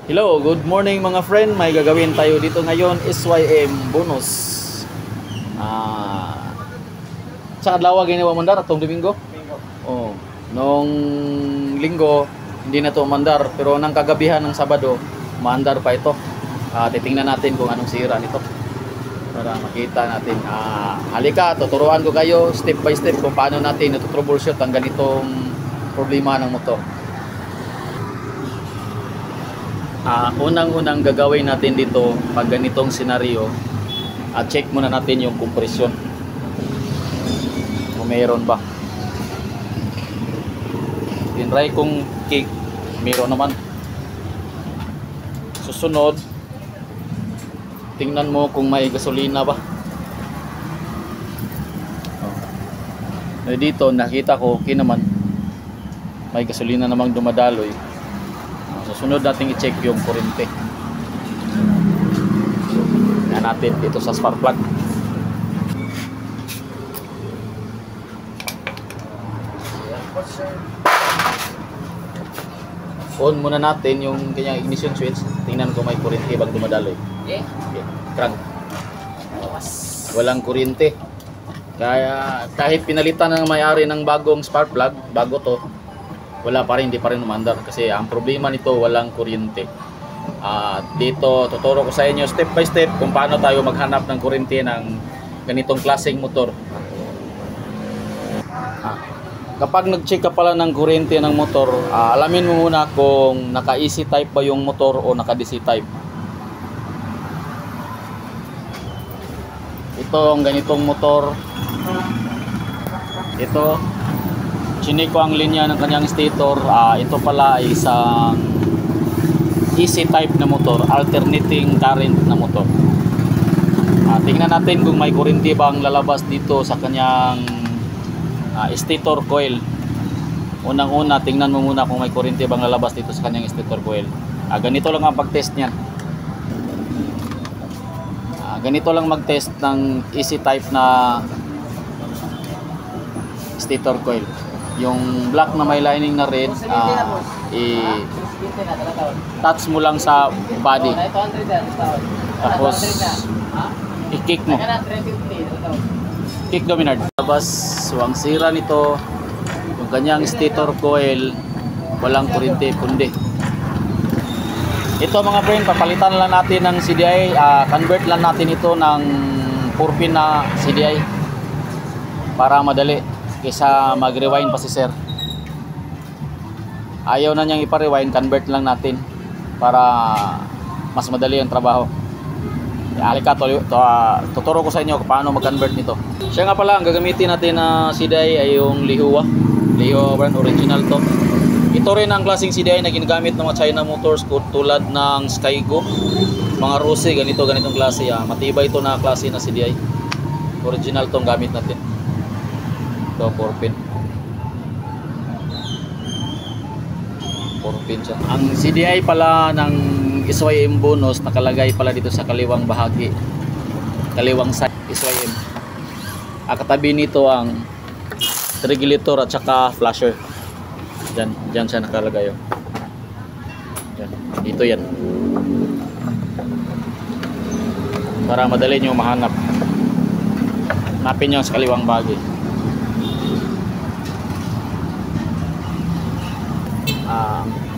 Hello, good morning mga friend. May gagawin tayo dito ngayon, SYM bonus. Sa adlaw ginawa mandar atong Domingo. Oh, nung Linggo hindi na to mandar, pero nang kagabihan ng Sabado, maandar pa ito. Titingnan natin kung anong sira nito para makita natin. Halika, tuturuan ko kayo step by step kung paano natin ito-troubleshoot ang ganitong problema ng motor. Unang-unang gagawin natin dito pag ganitong senaryo, check muna natin yung compression kung mayroon ba. Tinry kong kick, mayroon naman. Susunod, tingnan mo kung may gasolina ba. Dito nakita ko okay naman, may gasolina namang dumadaloy. Susunod natin i-check yung kuryente. Yan natin dito sa spark plug. On muna natin yung kanyang ignition switch. Tingnan ko may kuryente bang dumadaloy. Okay. Crank. Walang kuryente. Kaya kahit pinalitan ng may-ari ng bagong spark plug, bago to, wala pa rin, hindi pa rin umandar kasi ang problema nito walang kuryente. Dito tuturo ko sa inyo step by step kung paano tayo maghanap ng kuryente ng ganitong klaseng motor. Kapag nag-check ka pala ng kuryente ng motor, alamin mo muna kung naka-AC type ba yung motor o naka-DC type. Ito ang ganitong motor. Ito, chinik ko ang linya ng kanyang stator. Ito pala ay isang AC type na motor, alternating current na motor. Tingnan natin kung may kuryente bang lalabas dito sa kanyang stator coil. Unang-una, tingnan mo muna kung may kuryente bang lalabas dito sa kanyang stator coil. Ganito lang ang pag-test niyan. Ganito lang mag-test ng AC type na stator coil. Yung black na may lining na red, touch mo lang sa body. Tapos i-kick mo. Kick dominant. Tapos ang sira nito, yung kanyang stator coil, walang kuryente kundi. Ito mga friend, papalitan lang natin ng CDI. Convert lang natin ito ng 4-pin na CDI para madali. Kaysa mag-rewind pa si sir. Ayaw na niyang ipa-rewind, convert lang natin para mas madali ang trabaho. Halika, tuturo ko sa inyo kung paano mag-convert nito. Siya nga pala, ang gagamitin natin na CDI ay yung Lihua brand, original to. Ito rin ang klaseng CDI na ginagamit ng mga China motors tulad ng Skygo, mga Rose, ganitong klase. Matibay ito na klase na CDI. Original tong gamit natin. Ito, 4-pin. 4-pin siya. Ang CDI pala ng SYM bonus nakalagay pala dito sa kaliwang bahagi. Kaliwang side SYM. Katabi nito ang regulator at saka flasher. Diyan siya nakalagay. Diyan. Dito yan. Para madali nyo mahanap. Hanapin nyo sa kaliwang bahagi.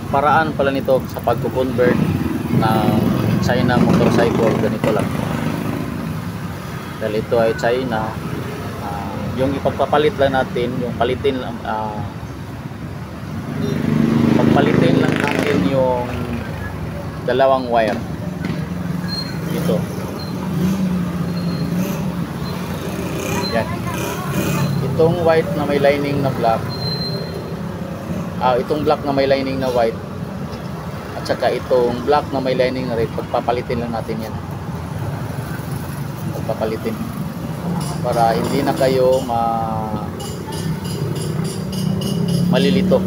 Paraan pala nito sa pagko-convert ng China motorcycle, ganito lang. Dahil ito ay China, yung ipagpapalit lang natin, yung pagpalitin lang natin yung dalawang wire. Ito. Yan. Itong white na may lining na black, itong black na may lining na white at saka itong black na may lining na red, pagpapalitin lang natin yan. Pagpapalitin para hindi na kayo malilito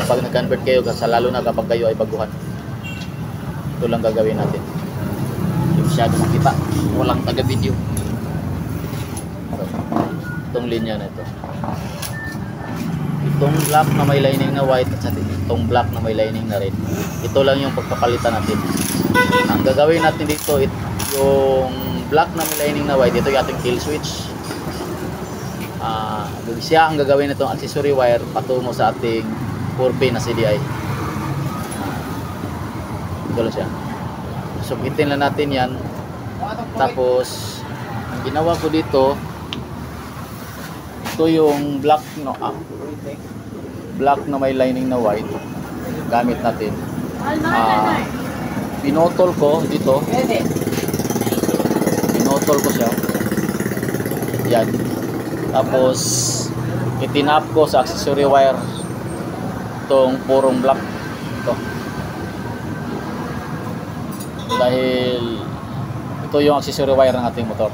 kapag nag-convert kayo, lalo na kapag kayo ay baguhan. Ito lang gagawin natin. Hindi masyado makita, walang taga-video. Itong linya na ito. itong black na may lining na white at itong black na may lining na red. Ito lang yung pagpapalitan natin. Ang gagawin natin dito, yung black na may lining na white, ito yung ating kill switch. Siya ang gagawin nitong accessory wire patungo sa ating 4-pin na CDI. Ito lang siya. Subitin lang natin yan. Tapos ang ginawa ko dito, ito yung black black na may lining na white gamit natin. Pinotol ko dito, pinotol ko siya yan, tapos itinap ko sa accessory wire itong purong black ito, dahil ito yung accessory wire ng ating motor.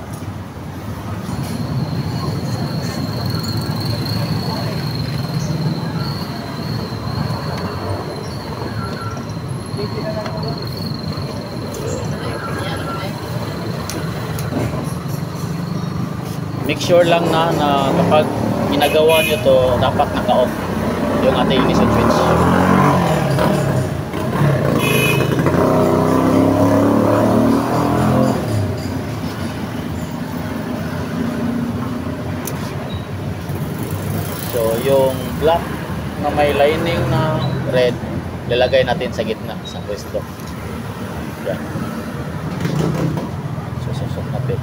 Make sure lang na kapag ginagawa nyo to, dapat naka-off yung ating ignition switch. So yung black na may lining na red, lalagay natin sa gitna sa pwesto. Yan. Susok natin.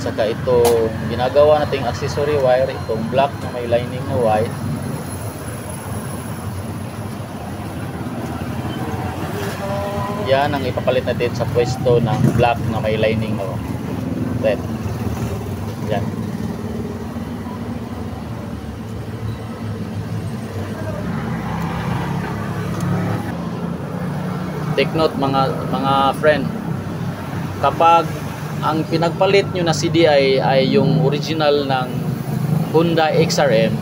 Saka itong ginagawa nating accessory wire, itong black na may lining na white, yan ang ipapalit natin sa pwesto ng black na may lining na red. Yan. Take note mga friend, kapag ang pinagpalit nyo na CDI ay yung original ng Honda XRM,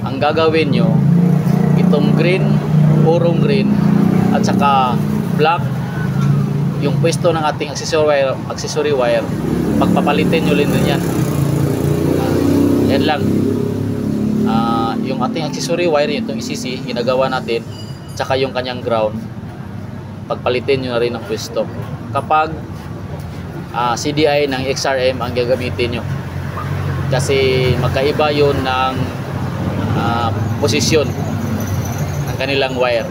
ang gagawin nyo, itong green, purong green, at saka black, yung pwesto ng ating accessory wire, pagpapalitin nyo din yan. Yan lang. Yung ating accessory wire, itong ECC, ginagawa natin, saka yung kanyang ground, pagpalitin nyo na rin ang pwesto. Kapag CDI ng XRM ang gagamitin nyo, kasi magkaiba yun ng posisyon ng kanilang wire.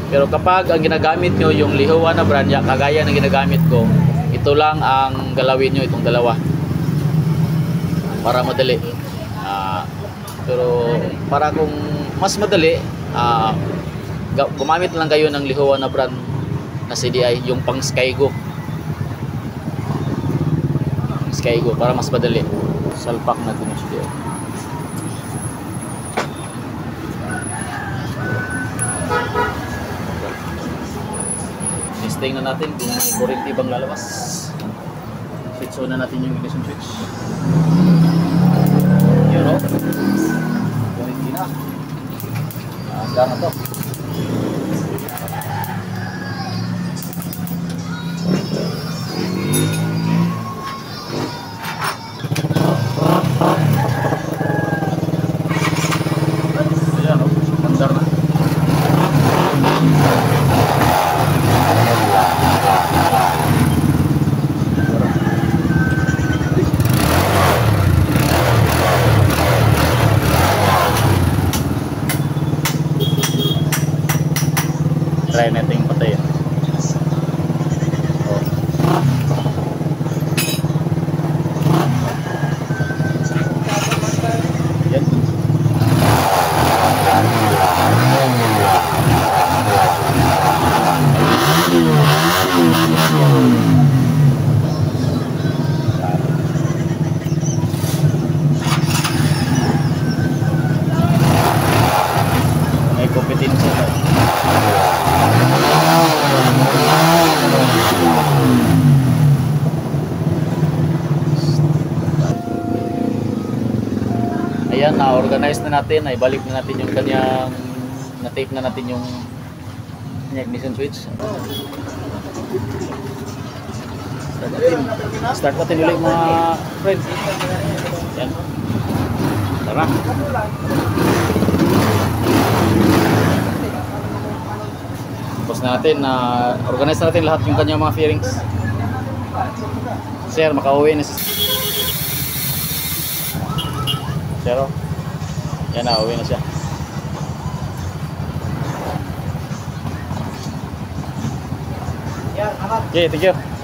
Pero kapag ang ginagamit nyo yung Lihowa na brand, kagaya ng ginagamit ko, ito lang ang galawin nyo, itong dalawa, para madali. Pero para kung mas madali, gumamit lang kayo ng Lihowa na brand na CDI, yung pang Skygo para mas madali. Salpak natin yung CDI. Testing na natin kung may kurente bang lalabas. Switch on na natin yung ignition switch. Yun o, kurente na. Handa na to. Try natin patayin. Yan. May kompetensya na. Ayan, na-organize na natin, ay balik na natin yung kanyang, na-tape na natin yung ignition switch. Start natin ulit mga friends. Ayan. Tara. Tapos natin na organize natin lahat yung kanyang mga fairings. Sir, makauwi na si Sir. Oh. Yan na, uwi na siya. Okay, thank you.